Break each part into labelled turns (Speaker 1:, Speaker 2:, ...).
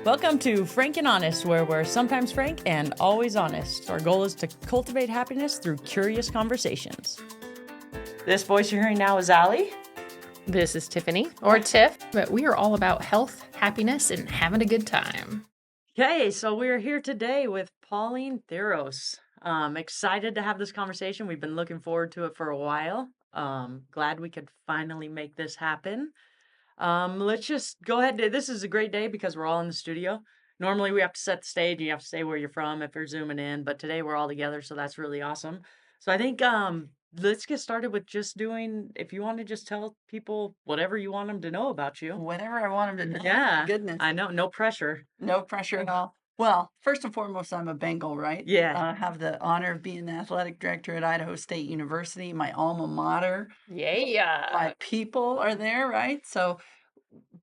Speaker 1: Welcome to Frank and Honest, where we're sometimes frank and always honest. Our goal is to cultivate happiness through curious conversations. This voice you're hearing now is Allie.
Speaker 2: This is Tiffany, or Tiff, but we are all about health, happiness, and having a good time.
Speaker 1: Okay, so we're here today with Pauline Thiros. Excited to have this conversation. We've been looking forward to it for a while. Glad we could finally make this happen. Let's just go ahead. This is a great day because we're all in the studio. Normally we have to set the stage and you have to say where you're from if you're zooming in, but today we're all together, so that's really awesome. So I think let's get started with just doing, if you want to just tell people whatever you want them to know about you.
Speaker 3: Whatever I want them to know.
Speaker 1: Yeah,
Speaker 3: Goodness.
Speaker 1: I know, no pressure.
Speaker 3: No pressure at all. Well, first and foremost, I'm a Bengal, right?
Speaker 1: Yeah.
Speaker 3: I have the honor of being the athletic director at Idaho State University, my alma mater.
Speaker 2: Yeah.
Speaker 3: My people are there, right? So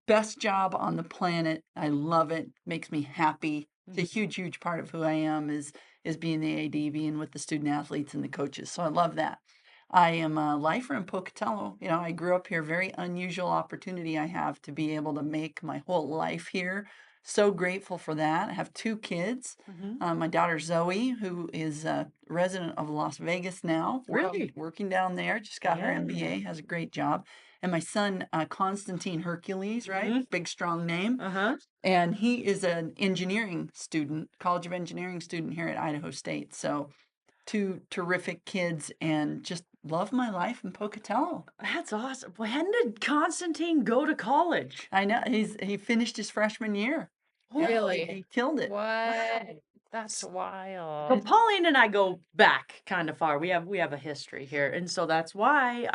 Speaker 3: best job on the planet. I love it. Makes me happy. It's a huge, huge part of who I am is being the AD, being with the student athletes and the coaches. So I love that. I am a lifer in Pocatello. You know, I grew up here, very unusual opportunity I have to be able to make my whole life here. So grateful for that. I have two kids. My daughter Zoe, who is a resident of Las Vegas now.
Speaker 1: Really?
Speaker 3: Working down there. Just got her
Speaker 1: Yeah.
Speaker 3: MBA, has a great job. And my son, Constantine Hercules, right? Big, strong name. And he is an engineering student, College of Engineering student here at Idaho State. So two terrific kids and just love my life in Pocatello.
Speaker 1: That's awesome. When did Constantine go to college?
Speaker 3: I know he finished his freshman year.
Speaker 2: Really?
Speaker 3: He killed it.
Speaker 2: What? That's
Speaker 1: So
Speaker 2: wild.
Speaker 1: Pauline and I go back kind of far. We have a history here, and so that's why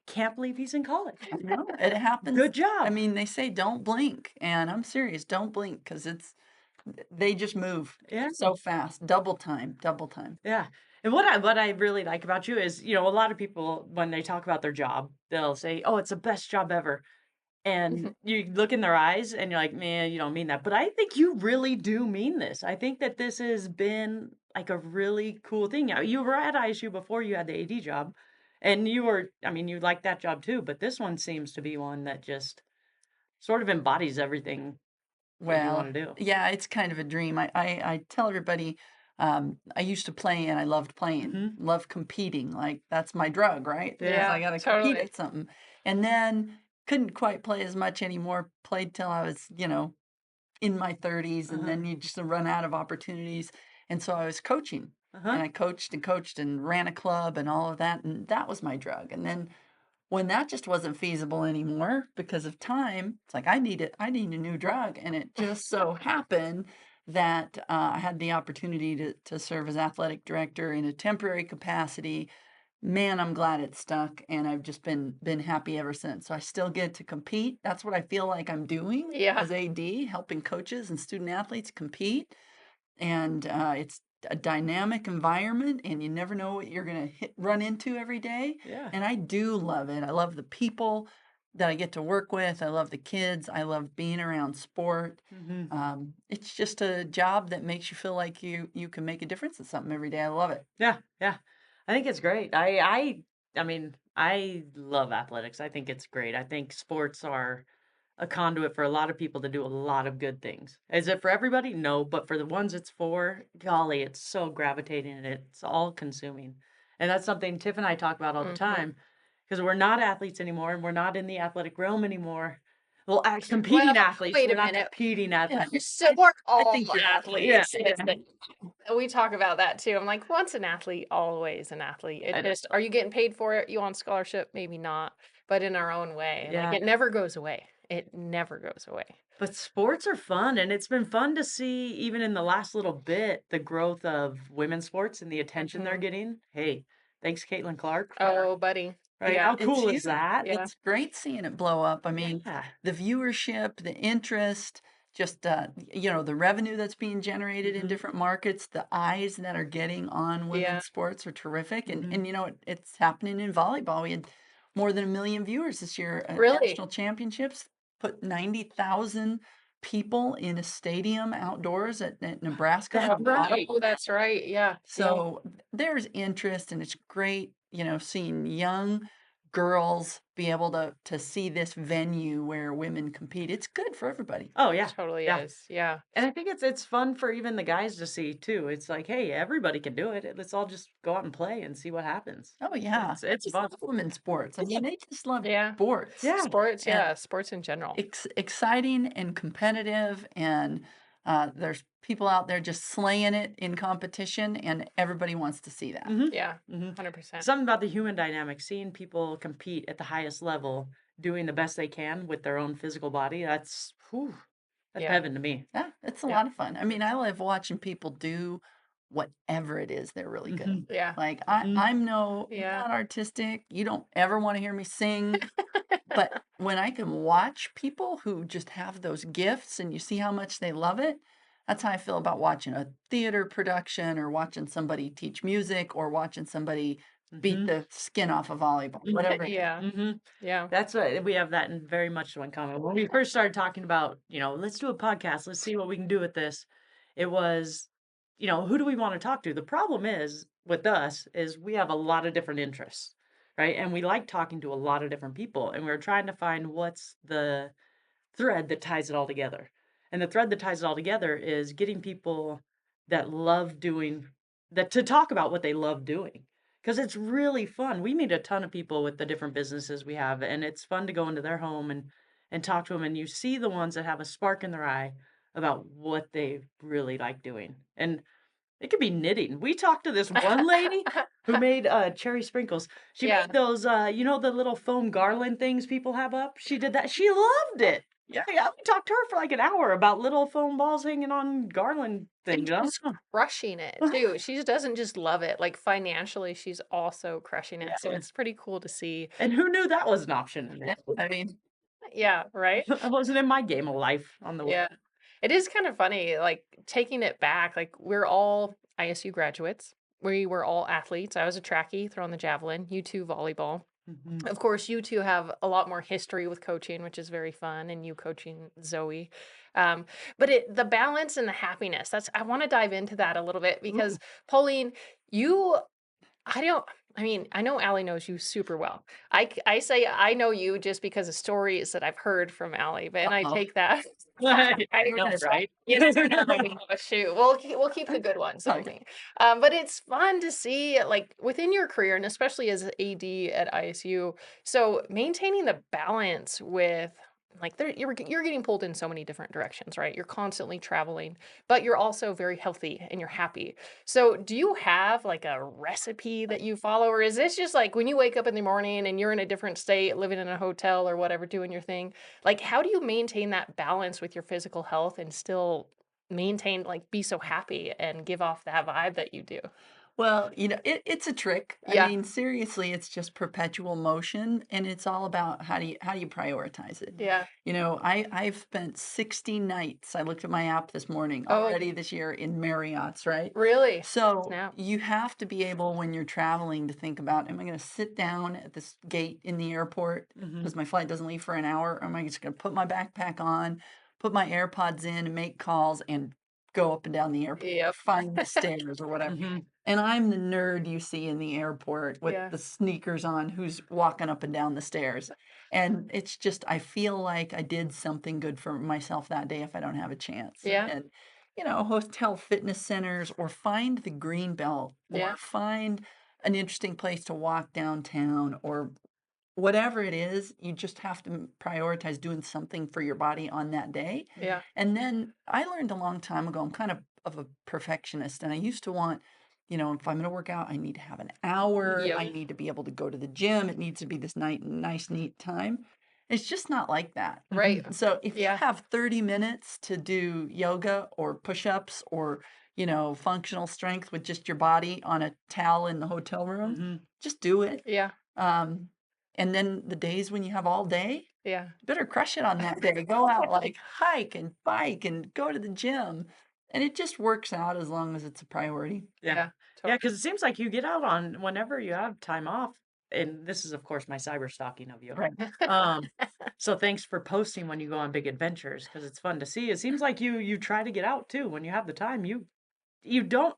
Speaker 1: can't believe he's in college.
Speaker 3: I know, it happens.
Speaker 1: Good job.
Speaker 3: I mean, they say don't blink, and I'm serious. Don't blink because they just move so fast. Double time.
Speaker 1: Yeah. And what I really like about you is, a lot of people when they talk about their job, they'll say, "Oh, it's the best job ever." And you look in their eyes and you're like, "Man, you don't mean that." But I think you really do mean this. I think that this has been like a really cool thing. Now, you were at ISU before you had the AD job, and you liked that job too, but this one seems to be one that just sort of embodies everything that you
Speaker 3: Well,
Speaker 1: want to do.
Speaker 3: yeah, it's kind of a dream. I tell everybody, I used to play and I loved playing, loved competing. Like that's my drug, right? Because
Speaker 2: Yeah,
Speaker 3: I got to
Speaker 2: totally.
Speaker 3: compete at something. And then couldn't quite play as much anymore. Played till I was, in my 30s, and then you just run out of opportunities. And so I was coaching, and I coached and ran a club and all of that, and that was my drug. And then when that just wasn't feasible anymore because of time, it's like I need a new drug. And it just so happened that I had the opportunity to serve as athletic director in a temporary capacity. Man, I'm glad it stuck, and I've just been happy ever since. So I still get to compete. That's what I feel like I'm doing as AD, helping coaches and student athletes compete. And it's a dynamic environment, and you never know what you're going to run into every day.
Speaker 1: Yeah.
Speaker 3: And I do love it. I love the people that I get to work with. I love the kids. I love being around sport. It's just a job that makes you feel like you can make a difference in something every day. I love it.
Speaker 1: Yeah. I think it's great. I mean, I love athletics. I think it's great. I think sports are a conduit for a lot of people to do a lot of good things. Is it for everybody? No, but for the ones it's for, golly, it's so gravitating and it's all consuming. And that's something Tiff and I talk about all the time because we're not athletes anymore and we're not in the athletic realm anymore. Well, competing athletes.
Speaker 2: Wait a
Speaker 1: we're not
Speaker 2: minute.
Speaker 1: competing athletes.
Speaker 2: So we're all
Speaker 3: think you're
Speaker 2: athletes.
Speaker 1: Yeah.
Speaker 2: We talk about that too. I'm like, once an athlete, always an athlete. Are you getting paid for it? You on scholarship? Maybe not, but in our own way.
Speaker 1: Yeah.
Speaker 2: Like it never goes away. It never goes away.
Speaker 1: But sports are fun, and it's been fun to see, even in the last little bit, the growth of women's sports and the attention they're getting. Hey, thanks, Caitlin Clark.
Speaker 2: Oh, buddy.
Speaker 1: Right?
Speaker 2: Yeah.
Speaker 1: How cool
Speaker 3: It's
Speaker 1: is that?
Speaker 2: Yeah.
Speaker 3: It's great seeing it blow up. I mean,
Speaker 1: Yeah.
Speaker 3: the viewership, the interest, just the revenue that's being generated in different markets, the eyes that are getting on women's sports are terrific. And it's happening in volleyball. We had more than 1 million viewers this year at
Speaker 2: Really?
Speaker 3: national championships. Put 90,000 people in a stadium outdoors at Nebraska.
Speaker 1: That's right.
Speaker 2: Oh, that's right. Yeah.
Speaker 3: So there's interest, and it's great, seeing young girls be able to see this venue where women compete. It's good for everybody.
Speaker 1: Oh, yeah.
Speaker 2: Totally
Speaker 1: Yeah.
Speaker 2: is. Yeah.
Speaker 1: And I think it's fun for even the guys to see too. It's like, "Hey, everybody can do it. Let's all just go out and play and see what happens."
Speaker 3: Oh yeah, I
Speaker 1: It's
Speaker 3: just
Speaker 1: fun.
Speaker 3: love women's sports. I mean, they just love
Speaker 2: Yeah.
Speaker 3: sports.
Speaker 1: Yeah.
Speaker 2: Sports,
Speaker 3: And
Speaker 2: yeah, sports in general.
Speaker 3: exciting and competitive, and there's people out there just slaying it in competition, and everybody wants to see that.
Speaker 1: Mhm.
Speaker 2: Yeah,
Speaker 1: Mhm.
Speaker 2: 100%.
Speaker 1: Something about the human dynamic, seeing people compete at the highest level, doing the best they can with their own physical body, whew, that's
Speaker 2: Yeah.
Speaker 1: heaven to me.
Speaker 3: Yeah, it's a
Speaker 2: Yeah.
Speaker 3: lot of fun. I mean, I love watching people do whatever it is they're really good.
Speaker 1: Mhm.
Speaker 2: Yeah.
Speaker 3: Like
Speaker 1: Mhm.
Speaker 3: I'm
Speaker 2: Yeah.
Speaker 3: not artistic. You don't ever want to hear me sing, but when I can watch people who just have those gifts and you see how much they love it, that's how I feel about watching a theater production or watching somebody teach music or watching somebody beat
Speaker 1: Mhm.
Speaker 3: the skin off a volleyball, whatever it is.
Speaker 2: Yeah.
Speaker 1: Mhm.
Speaker 2: Yeah.
Speaker 1: That's what we have that in very much in common. When we first started talking about, let's do a podcast, let's see what we can do with this. It was, who do we want to talk to? The problem is with us is we have a lot of different interests, right? And we like talking to a lot of different people, and we're trying to find what's the thread that ties it all together. And the thread that ties it all together is getting people that love doing that to talk about what they love doing. Because it's really fun. We meet a ton of people with the different businesses we have, and it's fun to go into their home and talk to them. And you see the ones that have a spark in their eye about what they really like doing. And it could be knitting. We talked to this one lady who made, cherry sprinkles. She
Speaker 2: Yeah.
Speaker 1: made those, the little foam garland things people have up? She did that. She loved it. Yeah, yeah, we talked to her for like an hour about little foam balls hanging on garland
Speaker 2: And
Speaker 1: things.
Speaker 2: she's crushing it too. She doesn't just love it, like, financially, she's also crushing it, so
Speaker 1: Yeah.
Speaker 2: it's pretty cool to see.
Speaker 1: And who knew that was an option?
Speaker 3: Yeah, I mean,
Speaker 2: Yeah, right?
Speaker 1: That wasn't in my game of life on the
Speaker 2: Yeah. It is kind of funny, like, taking it back, like, we're all ISU graduates. We were all athletes. I was a trackie, throwing the javelin, you 2 volleyball.
Speaker 1: Mhm.
Speaker 2: Of course, you 2 have a lot more history with coaching, which is very fun, and you coaching Zoe. Um, but the balance and the happiness, that's I wanna dive into that a little bit
Speaker 1: Ooh.
Speaker 2: because, Pauline, you I don't I mean, I know Allie knows you super well. I say I know you just because of stories that I've heard from Allie, but and I
Speaker 3: uh-oh.
Speaker 2: take that
Speaker 1: I know,
Speaker 2: yes,
Speaker 1: right?
Speaker 2: yes, I know. Oh, shoot. We'll keep the good ones
Speaker 3: Okay.
Speaker 2: only. But it's fun to see, like, within your career, and especially as an AD at ISU, so maintaining the balance with like you're getting pulled in so many different directions, right? You're constantly traveling, but you're also very healthy and you're happy. So, do you have like a recipe that you follow, or is this just like when you wake up in the morning and you're in a different state, living in a hotel or whatever, doing your thing? Like, how do you maintain that balance with your physical health and still maintain, like, be so happy and give off that vibe that you do?
Speaker 3: Well, it's a trick. I
Speaker 2: Yeah,
Speaker 3: mean, seriously, it's just perpetual motion, and it's all about how do you prioritize it.
Speaker 2: yeah.
Speaker 3: I've spent 60 nights. I looked at my app this morning
Speaker 2: Oh,
Speaker 3: already this year in Marriott's, right?
Speaker 2: really?
Speaker 3: So
Speaker 2: Snap.
Speaker 3: you have to be able when you're traveling to think about, am I going to sit down at this gate in the airport
Speaker 1: Mhm.
Speaker 3: because my flight doesn't leave for an hour? Or am I just going to put my backpack on, put my AirPods in, and make calls and go up and down the airport,
Speaker 2: Yep.
Speaker 3: find the stairs or whatever?
Speaker 1: Mhm.
Speaker 3: And I'm the nerd you see in the airport with
Speaker 2: Yeah,
Speaker 3: the sneakers on who's walking up and down the stairs. And it's just, I feel like I did something good for myself that day if I don't have a chance.
Speaker 2: yeah,
Speaker 3: And, hotel fitness centers or find the green belt
Speaker 2: yeah,
Speaker 3: or find an interesting place to walk downtown or whatever it is, you just have to prioritize doing something for your body on that day.
Speaker 2: yeah,
Speaker 3: And then I learned a long time ago, I'm kind of a perfectionist, and I used to want, if I'm going to work out, I need to have an hour.
Speaker 2: yep.
Speaker 3: I need to be able to go to the gym. It needs to be this nice, neat time. It's just not like that.
Speaker 2: Right.
Speaker 3: So if you
Speaker 2: Yeah,
Speaker 3: have 30 minutes to do yoga or push-ups or, functional strength with just your body on a towel in the hotel room,
Speaker 1: Mhm.
Speaker 3: just do it.
Speaker 2: yeah,
Speaker 3: Um, and then the days when you have all day,
Speaker 2: yeah,
Speaker 3: you better crush it on that day. Go out, like hike and bike and go to the gym. And it just works out as long as it's a priority.
Speaker 1: Yeah.
Speaker 2: yeah.
Speaker 1: Yeah, because it seems like you get out on whenever you have time off, and this is, of course, my cyber stalking of you.
Speaker 3: Right.
Speaker 1: Um, so thanks for posting when you go on big adventures because it's fun to see. It seems like you try to get out too when you have the time. You don't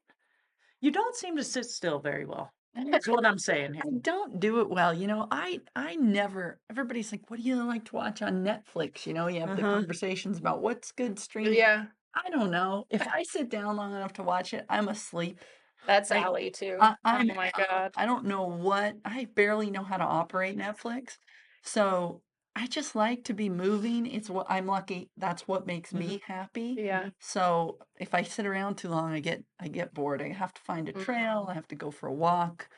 Speaker 1: you don't seem to sit still very well. That's what I'm saying here.
Speaker 3: I don't do it well. I never everybody's like, "What do you like to watch on Netflix?" You have the
Speaker 1: Uh-huh.
Speaker 3: conversations about what's good streaming.
Speaker 2: Yeah,
Speaker 3: I don't know. If I sit down long enough to watch it, I'm asleep.
Speaker 2: that's
Speaker 3: I
Speaker 2: Allie too.
Speaker 3: I I'm
Speaker 2: Oh my god.
Speaker 3: I don't know what I barely know how to operate Netflix. So, I just like to be moving. It's what I'm lucky. That's what makes
Speaker 1: Mhm,
Speaker 3: me happy.
Speaker 2: Yeah.
Speaker 3: So, if I sit around too long, I get bored. I have to find a trail.
Speaker 2: Mhm.
Speaker 3: I have to go for a walk.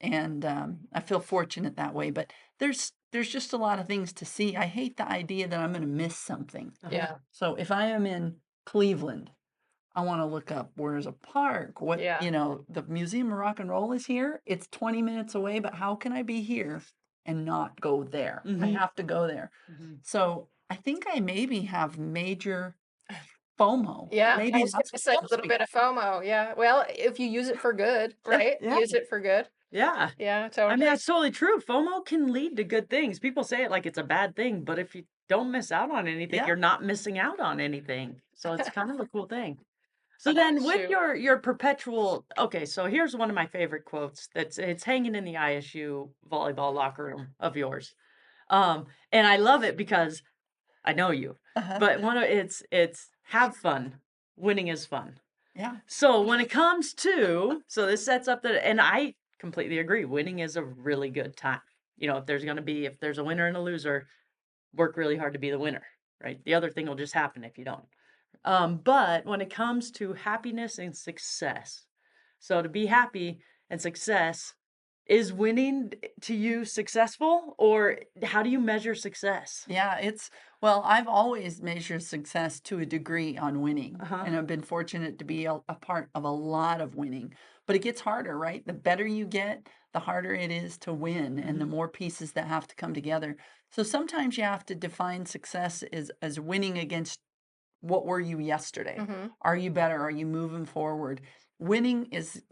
Speaker 3: And, I feel fortunate that way, but there's just a lot of things to see. I hate the idea that I'm gonna miss something.
Speaker 1: uh-huh.
Speaker 2: Yeah.
Speaker 3: So if I am in Cleveland, I wanna look up where's a park,
Speaker 2: Yeah.
Speaker 3: the Museum of Rock and Roll is here. It's 20 minutes away, but how can I be here and not go there? I
Speaker 1: Mhm,
Speaker 3: have to go there.
Speaker 1: mhm.
Speaker 3: So I think I maybe have major FOMO.
Speaker 2: Yeah, I
Speaker 3: Maybe
Speaker 2: was
Speaker 3: that's
Speaker 2: gonna
Speaker 3: what
Speaker 2: say a
Speaker 3: most
Speaker 2: little bit
Speaker 3: people.
Speaker 2: of FOMO, yeah. Well, if you use it for good,
Speaker 3: Yeah,
Speaker 2: right?
Speaker 3: yeah,
Speaker 2: Use it for good.
Speaker 1: Yeah.
Speaker 2: Yeah,
Speaker 1: I mean,
Speaker 2: totally.
Speaker 1: that's totally true. FOMO can lead to good things. People say it like it's a bad thing, but if you don't miss out on anything,
Speaker 3: yeah.
Speaker 1: you're not missing out on anything. So it's kind of a cool thing. So then with
Speaker 2: Shoot.
Speaker 1: your perpetual okay, so here's one of my favorite quotes it's hanging in the ISU volleyball locker room of yours. And I love it because I know you.
Speaker 3: Uh-huh.
Speaker 1: But one of it's have fun. Winning is fun.
Speaker 3: Yeah.
Speaker 1: So when it comes to so this sets up the and I completely agree. Winning is a really good time. If there's a winner and a loser, work really hard to be the winner, right? The other thing will just happen if you don't. But when it comes to happiness and success, so to be happy and success, is winning to you successful or how do you measure success?
Speaker 3: Yeah, well, I've always measured success to a degree on winning,
Speaker 1: Uh-huh.
Speaker 3: and I've been fortunate to be a part of a lot of winning. But it gets harder, right? The better you get, the harder it is to win, and the
Speaker 1: Mhm.
Speaker 3: more pieces that have to come together. So sometimes you have to define success as winning against what were you yesterday?
Speaker 2: Mhm.
Speaker 3: Are you better? Are you moving forward? Winning is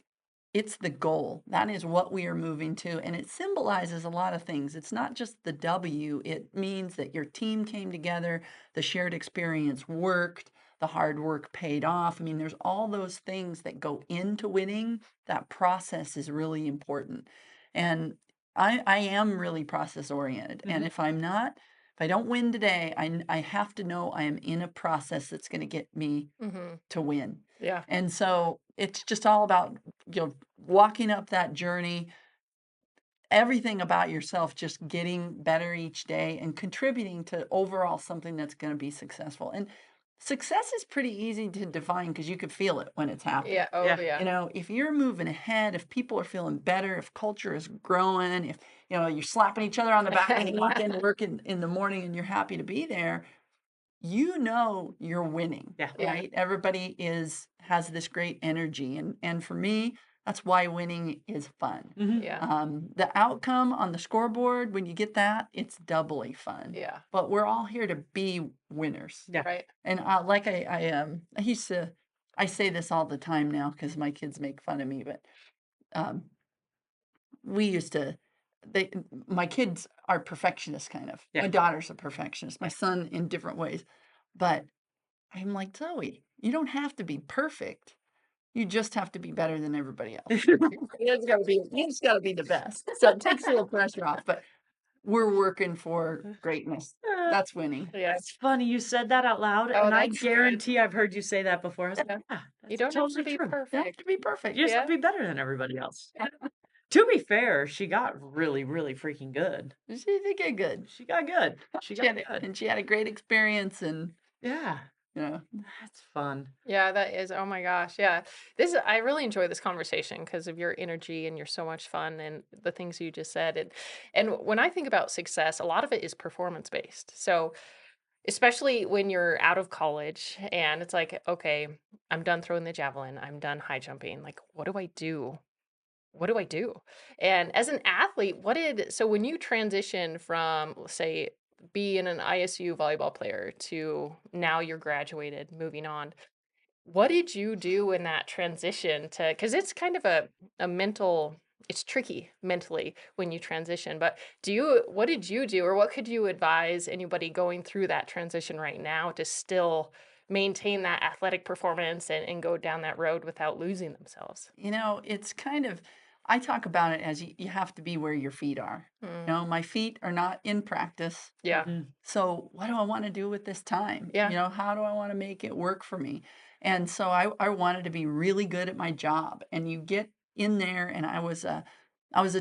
Speaker 3: it's the goal. That is what we are moving to, and it symbolizes a lot of things. It's not just the W, it means that your team came together, the shared experience worked, the hard work paid off. I mean, there's all those things that go into winning. That process is really important. And I am really process oriented. And
Speaker 1: Mhm.
Speaker 3: if I don't win today, I have to know I am in a process that's going to get me
Speaker 2: Mhm.
Speaker 3: to win.
Speaker 2: Yeah.
Speaker 3: And so it's just all about, walking up that journey, everything about yourself just getting better each day and contributing to overall something that's going to be successful. And success is pretty easy to define because you could feel it when it's happening.
Speaker 2: Yeah. Oh,
Speaker 1: Yeah.
Speaker 2: yeah.
Speaker 3: If you're moving ahead, if people are feeling better, if culture is growing, if you're slapping each other on the back and you walk into work in the morning and you're happy to be there, you're winning,
Speaker 1: Yeah.
Speaker 2: Yeah.
Speaker 3: right? Everybody has this great energy, and for me, that's why winning is fun.
Speaker 1: Mhm.
Speaker 2: Yeah.
Speaker 3: The outcome on the scoreboard, when you get that, it's doubly fun.
Speaker 2: Yeah.
Speaker 3: But we're all here to be winners.
Speaker 1: Yeah.
Speaker 2: Right.
Speaker 3: And like I used to, I say this all the time now because my kids make fun of me, but um, we used to they my kids are perfectionists kind of.
Speaker 1: Yeah.
Speaker 3: My daughter's a perfectionist, my
Speaker 1: Yeah.
Speaker 3: son in different ways. But I'm like, Zoe, you don't have to be perfect. You just have to be better than everybody else. You just gotta be the best. So it takes a little pressure off, but we're working for greatness.
Speaker 1: Uh,
Speaker 3: That's winning.
Speaker 2: Yeah.
Speaker 1: it's funny you said that out loud,
Speaker 2: Oh,
Speaker 1: and I
Speaker 2: that's good.
Speaker 1: guarantee I've heard you say that before. I was like,
Speaker 2: Yeah.
Speaker 1: "Yeah,
Speaker 2: You
Speaker 1: that's
Speaker 2: don't have to
Speaker 1: totally
Speaker 2: be
Speaker 1: true.
Speaker 3: You don't have
Speaker 2: perfect.
Speaker 3: to be
Speaker 1: You
Speaker 3: perfect.
Speaker 1: just have
Speaker 2: Yeah.
Speaker 1: to be better than everybody else." To be fair, she got really, really freaking good.
Speaker 3: She did get good.
Speaker 1: She got good. She
Speaker 3: She
Speaker 1: got
Speaker 3: had it,
Speaker 1: good.
Speaker 3: and she had a great experience, and
Speaker 1: Yeah,
Speaker 3: you know,
Speaker 1: that's fun.
Speaker 2: Yeah, that is. Oh my gosh. Yeah. I really enjoy this conversation because of your energy and you're so much fun and the things you just said. And when I think about success, a lot of it is performance based. So, especially when you're out of college and it's like, okay, I'm done throwing the javelin, I'm done high jumping. Like, what do I do? What do I do? And as an athlete, so when you transition from, let's say, being an ISU volleyball player to now you're graduated, moving on, what did you do in that transition to, because it's kind of a mental, it's tricky mentally when you transition, but what did you do or what could you advise anybody going through that transition right now to still maintain that athletic performance and go down that road without losing themselves?
Speaker 3: it's kind of I talk about it as you have to be where your feet are.
Speaker 2: Mm.
Speaker 3: My feet are not in practice.
Speaker 2: Yeah.
Speaker 1: Mhm.
Speaker 3: So what do I want to do with this time?
Speaker 2: Yeah.
Speaker 3: How do I want to make it work for me? And so I wanted to be really good at my job. And you get in there, and I was a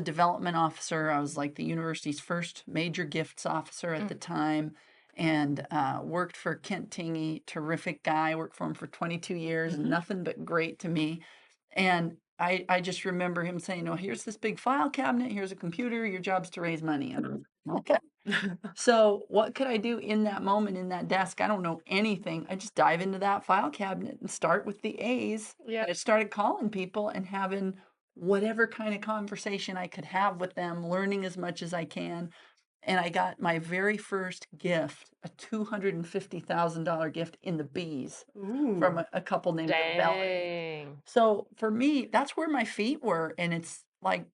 Speaker 3: development officer. I was like the university's first major gifts officer at
Speaker 2: Mm.
Speaker 3: the time, and worked for Kent Tingy, terrific guy. Worked for him for 22 years, and
Speaker 1: Mhm.
Speaker 3: nothing but great to me. And I just remember him saying, "Oh, here's this big file cabinet. Here's a computer. Your job's to raise money." And I'm, okay. So what could I do in that moment in that desk? I don't know anything. I just dive into that file cabinet and start with the A's.
Speaker 2: Yeah.
Speaker 3: And I started calling people and having whatever kind of conversation I could have with them, learning as much as I can. And I got my very first gift, a $250,000 gift in the B's from
Speaker 1: Ooh.
Speaker 3: a couple named Bella.
Speaker 2: Dang.
Speaker 3: So for me, that's where my feet were. And it's like,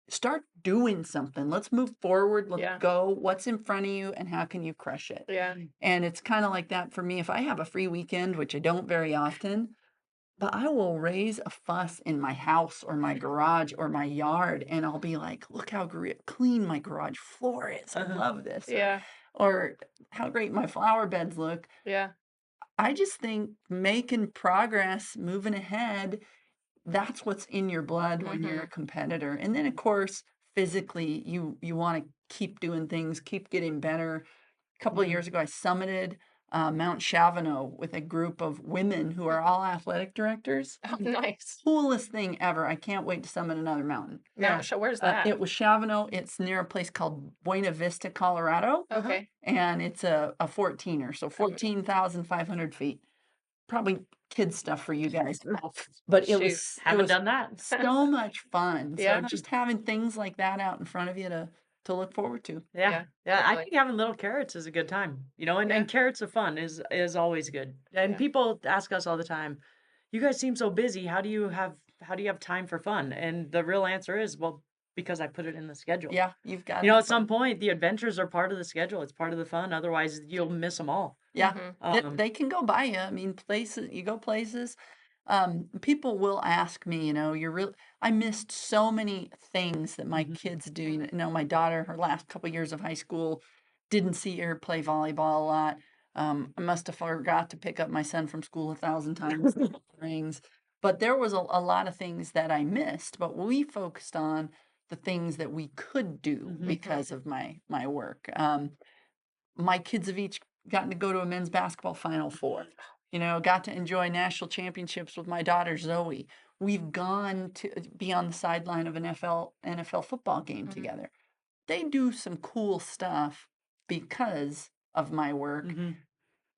Speaker 3: start doing something. Let's move forward. Let's
Speaker 2: Yeah.
Speaker 3: go. What's in front of you and how can you crush it?
Speaker 2: Yeah.
Speaker 1: Mhm.
Speaker 3: And it's kind of like that for me. If I have a free weekend, which I don't very often, but I will raise a fuss in my house or my garage or my yard, and I'll be like, look how clean my garage floor is. I
Speaker 1: Uh-huh.
Speaker 3: love this.
Speaker 2: Yeah.
Speaker 3: Or how great my flower beds look.
Speaker 2: Yeah.
Speaker 3: I just think making progress, moving ahead, that's what's in your blood when you're a
Speaker 2: Mhm.
Speaker 3: competitor. And then, of course, physically, you want to keep doing things, keep getting better. A couple of
Speaker 1: Mhm.
Speaker 3: years ago, I summited Mount Chavano with a group of women who are all athletic directors.
Speaker 2: Oh, nice.
Speaker 3: Coolest thing ever. I can't wait to summit another mountain.
Speaker 1: Yeah.
Speaker 2: Where's that?
Speaker 3: It was Chavano. It's near a place called Buena Vista, Colorado,
Speaker 1: Uh-huh.
Speaker 2: Okay.
Speaker 3: and it's a 14er, so
Speaker 2: Um,
Speaker 3: 14,500 feet. Probably kid stuff for you guys, but it
Speaker 2: shoot.
Speaker 3: was it
Speaker 1: Haven't
Speaker 3: was
Speaker 1: done that.
Speaker 3: so much fun. So
Speaker 2: Yeah.
Speaker 3: just having things like that out in front of you to look forward to.
Speaker 1: Yeah.
Speaker 2: Yeah.
Speaker 1: Yeah, I
Speaker 2: Totally.
Speaker 1: think having little carrots is a good time, and
Speaker 2: Yeah.
Speaker 1: carrots of fun is always good. And
Speaker 2: Yeah.
Speaker 1: people ask us all the time, "You guys seem so busy. How do you have time for fun?" And the real answer is, well, because I put it in the schedule.
Speaker 3: Yeah, you've got to have
Speaker 1: At some
Speaker 3: fun.
Speaker 1: point, the adventures are part of the schedule. It's part of the fun. Otherwise, you'll miss them all.
Speaker 3: Yeah,
Speaker 2: Mhm.
Speaker 3: they can go by you. I mean, places you go places. People will ask me, you're real. I missed so many things that my
Speaker 1: Mhm.
Speaker 3: kids do. My daughter, her last couple years of high school, didn't see her play volleyball a lot. I must have forgot to pick up my son from school 1,000 times. Rings, but there was a lot of things that I missed. But we focused on the things that we could do
Speaker 1: Mhm.
Speaker 3: because of my work. My kids have each gotten to go to a men's basketball Final Four. Got to enjoy national championships with my daughter Zoe. We've gone to be on the sideline of an NFL football game
Speaker 2: Mhm.
Speaker 3: together. They do some cool stuff because of my work.
Speaker 1: Mhm.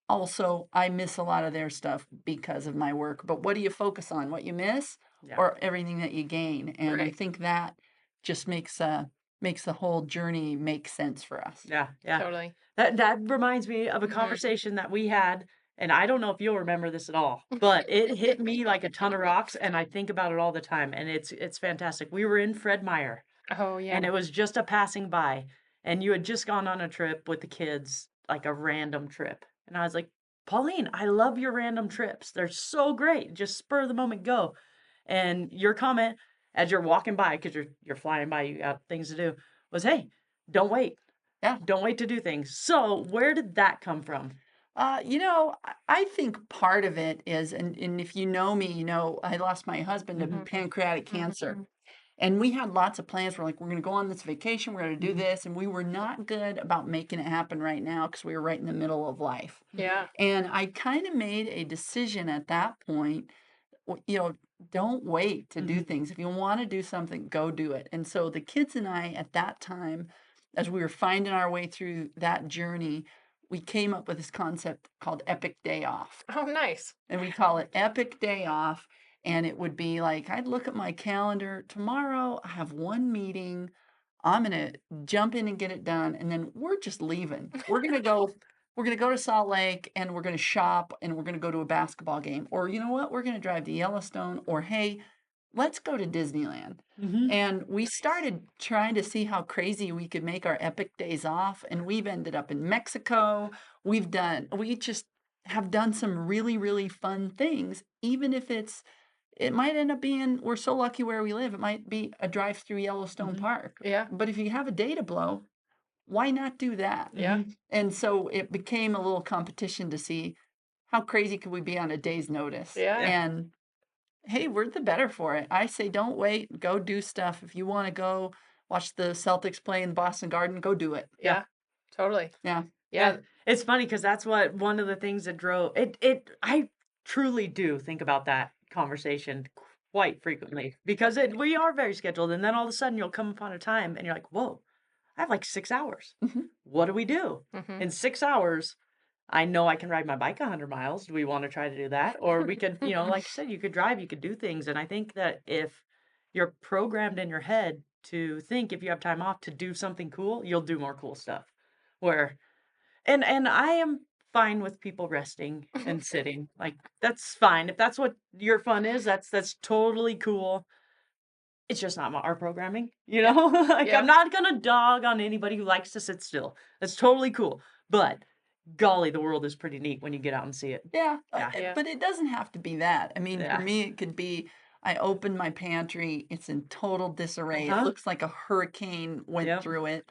Speaker 3: Also, I miss a lot of their stuff because of my work. But what do you focus on? What you miss
Speaker 1: Yeah.
Speaker 3: or everything that you gain? And I
Speaker 2: Right.
Speaker 3: think that just makes the whole journey make sense for us.
Speaker 1: Yeah. Yeah.
Speaker 2: Totally.
Speaker 1: That reminds me of a
Speaker 2: Mhm.
Speaker 1: conversation that we had, and I don't know if you'll remember this at all, but it hit me like a ton of rocks, and I think about it all the time, and it's fantastic. We were in Fred Meyer,
Speaker 2: Oh, yeah.
Speaker 1: and it was just a passing by, and you had just gone on a trip with the kids, like a random trip, and I was like, "Pauline, I love your random trips. They're so great. Just spur of the moment, go." And your comment as you're walking by, because you're flying by, you got things to do, was, "Hey, don't wait.
Speaker 3: Yeah.
Speaker 1: Don't wait to do things." So, where did that come from?
Speaker 3: I think part of it is, and if you know me, I lost my husband to
Speaker 1: Mhm,
Speaker 3: pancreatic cancer. And we had lots of plans. We're like, we're going to go on this vacation. We're going to do
Speaker 1: mhm,
Speaker 3: this. And we were not good about making it happen right now because we were right in the middle of life.
Speaker 1: mhm,
Speaker 2: Yeah.
Speaker 3: And I kind of made a decision at that point, don't wait to do
Speaker 1: mhm,
Speaker 3: things. If you want to do something, go do it. And so the kids and I at that time, as we were finding our way through that journey, we came up with this concept called Epic Day Off.
Speaker 2: Oh, nice.
Speaker 3: And we call it Epic Day Off. And it would be like, I'd look at my calendar. Tomorrow, I have one meeting. I'm going to jump in and get it done. And then we're just leaving. We're going to go to Salt Lake and we're going to shop and we're going to go to a basketball game. Or you know what? We're going to drive to Yellowstone. Or hey, let's go to Disneyland.
Speaker 1: mhm.
Speaker 3: And we started trying to see how crazy we could make our epic days off. And we've ended up in Mexico. We just have done some really, really fun things, even if it might end up being, we're so lucky where we live, it might be a drive through Yellowstone Park.
Speaker 2: Yeah.
Speaker 3: But if you have a day to blow, why not do that?
Speaker 2: Yeah.
Speaker 3: And so it became a little competition to see how crazy could we be on a day's notice.
Speaker 2: Yeah.
Speaker 3: And hey, we're the better for it. I say don't wait, go do stuff. If you want to go watch the Celtics play in the Boston Garden, go do it.
Speaker 2: Yeah. Totally.
Speaker 3: Yeah.
Speaker 2: Yeah.
Speaker 1: It's funny because that's what one of the things that drove it. I truly do think about that conversation quite frequently because we are very scheduled, and then all of a sudden you'll come upon a time and you're like, "Whoa, I have like 6 hours.
Speaker 3: Mhm.
Speaker 1: What do we do
Speaker 2: Mhm.
Speaker 1: in 6 hours?" I know I can ride my bike 100 miles. Do we want to try to do that? Or we could, like you said, you could drive, you could do things. And I think that if you're programmed in your head to think if you have time off to do something cool, you'll do more cool stuff. Where and I am fine with people resting and sitting. Like that's fine. If that's what your fun is, that's totally cool. It's just not our programming, Like
Speaker 2: Yeah.
Speaker 1: I'm not gonna dog on anybody who likes to sit still. That's totally cool. But golly, the world is pretty neat when you get out and see it.
Speaker 3: Yeah,
Speaker 1: Yeah.
Speaker 2: Yeah.
Speaker 3: but it doesn't have to be that. I mean, for
Speaker 1: Yeah.
Speaker 3: me, it could be I open my pantry, it's in total disarray. It
Speaker 1: Uh-huh.
Speaker 3: looks like a hurricane went
Speaker 1: Yep.
Speaker 3: through it.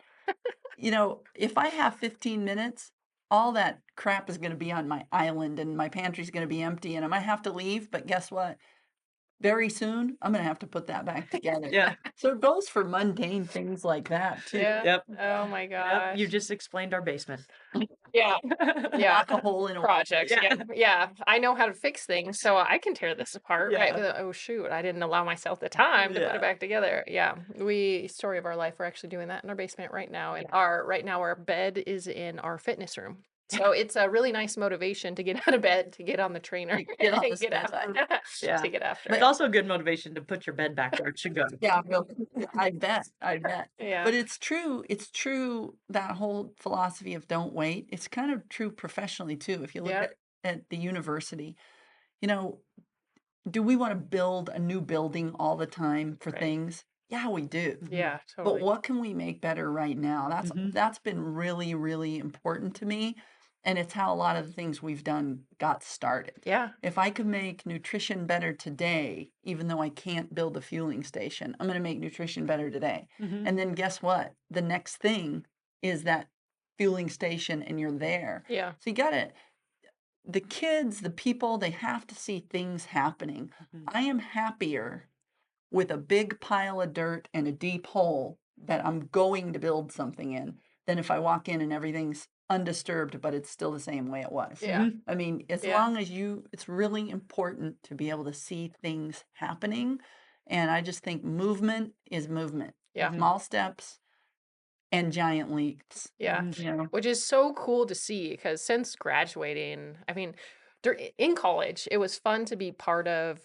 Speaker 3: If I have 15 minutes, all that crap is going to be on my island and my pantry's going to be empty and I might have to leave, but guess what? Very soon, I'm going to have to put that back together.
Speaker 1: Yeah.
Speaker 3: So it goes for mundane things like that too.
Speaker 2: Yeah.
Speaker 1: Yep.
Speaker 2: Oh my
Speaker 1: Yep. You
Speaker 2: gosh.
Speaker 1: just explained our basement.
Speaker 2: Yeah. Yeah.
Speaker 3: Knock a hole in a
Speaker 2: Projects.
Speaker 1: Yeah.
Speaker 2: Yeah. Yeah. I know how to fix things, so I can tear this apart, right?
Speaker 1: Yeah.
Speaker 2: But, oh shoot, I didn't allow myself the time to put
Speaker 1: Yeah.
Speaker 2: it back together. Yeah. Story of our life, we're actually doing that in our basement right now. And right now our bed is in our fitness room. So it's a really nice motivation to get out of bed, to get on the trainer,
Speaker 3: Get on
Speaker 2: and
Speaker 3: the
Speaker 2: get after
Speaker 3: sped
Speaker 1: Yeah.
Speaker 2: to get after
Speaker 1: It's
Speaker 2: it.
Speaker 1: also good motivation to put your bed back where it should go.
Speaker 3: Yeah, I bet.
Speaker 2: Yeah.
Speaker 3: But it's true, that whole philosophy of don't wait. It's kind of true professionally too. If you look
Speaker 2: Yeah.
Speaker 3: at the university, you know, do we want to build a new building all the time for
Speaker 2: Right.
Speaker 3: things? Yeah, we do.
Speaker 2: Yeah,
Speaker 3: But
Speaker 2: totally.
Speaker 3: what can we make better right now?
Speaker 1: Mhm.
Speaker 3: That's been really, really important to me. And it's how a lot of the things we've done got started.
Speaker 2: Yeah.
Speaker 3: If I could make nutrition better today, even though I can't build a fueling station, I'm going to make nutrition better today.
Speaker 1: Mhm.
Speaker 3: And then guess what? The next thing is that fueling station and you're there.
Speaker 2: Yeah.
Speaker 3: So the kids, the people, they have to see things happening.
Speaker 1: Mhm.
Speaker 3: I am happier with a big pile of dirt and a deep hole that I'm going to build something in than if I walk in and everything's undisturbed, but it's still the same way it was.
Speaker 2: Yeah.
Speaker 1: Mhm.
Speaker 3: I mean, as
Speaker 2: Yeah.
Speaker 3: long as it's really important to be able to see things happening. And I just think movement is movement.
Speaker 2: Yeah.
Speaker 1: Mhm.
Speaker 3: Small steps and giant leaps.
Speaker 2: Yeah.
Speaker 1: Mhm.
Speaker 2: Which is so cool to see because since graduating, I mean, in college, it was fun to be part of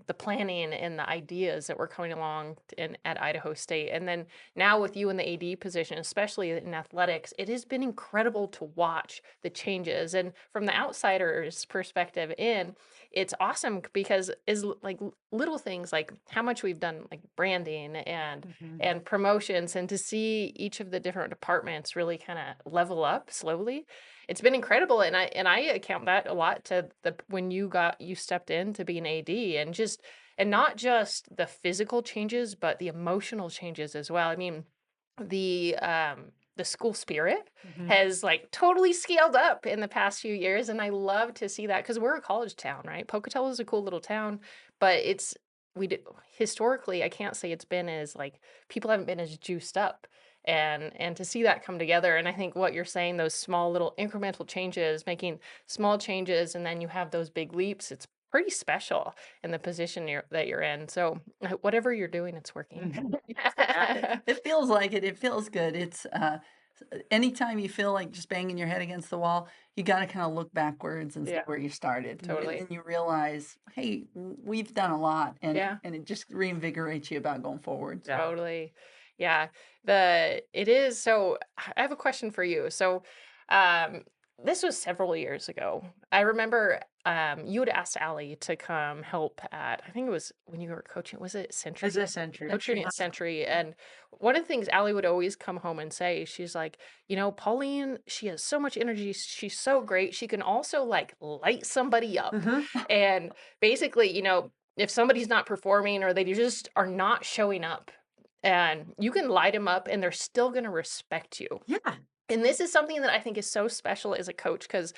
Speaker 2: the planning and the ideas that were coming along at Idaho State. And then now with you in the AD position, especially in athletics, it has been incredible to watch the changes. And from the outsider's perspective it's awesome because is like little things like how much we've done like branding
Speaker 1: Mhm.
Speaker 2: and promotions and to see each of the different departments really kind of level up slowly. It's been incredible and I account that a lot to the when you stepped in to be an AD and not just the physical changes but the emotional changes as well. I mean, the school spirit
Speaker 1: Mhm.
Speaker 2: has like totally scaled up in the past few years and I love to see that because we're a college town, right? Pocatello is a cool little town, but we do, historically I can't say it's been as like people haven't been as juiced up and to see that come together and I think what you're saying those small little incremental changes making small changes and then you have those big leaps, it's pretty special in the position that you're in. So whatever you're doing, it's working.
Speaker 1: Mhm.
Speaker 3: It feels like it. It feels good. Anytime you feel like just banging your head against the wall, you got to kind of look backwards and see
Speaker 2: Yeah.
Speaker 3: where you started.
Speaker 2: Totally.
Speaker 3: And then you realize, hey, we've done a lot, and
Speaker 2: Yeah.
Speaker 3: it just reinvigorates you about going forward.
Speaker 1: Yeah.
Speaker 2: Totally. Yeah. It is so I have a question for you. So um this was several years ago. I remember you had asked Allie to come help at I think it was when you were coaching, was it Century?
Speaker 1: As a century.
Speaker 2: Coaching at Century. And one of the things Allie would always come home and say, she's like, Pauline, she has so much energy. She's so great. She can also like light somebody up.
Speaker 1: Mhm.
Speaker 2: And basically, if somebody's not performing or they just are not showing up, and you can light them up and they're still going to respect you.
Speaker 1: Yeah.
Speaker 2: And this is something that I think is so special as a coach because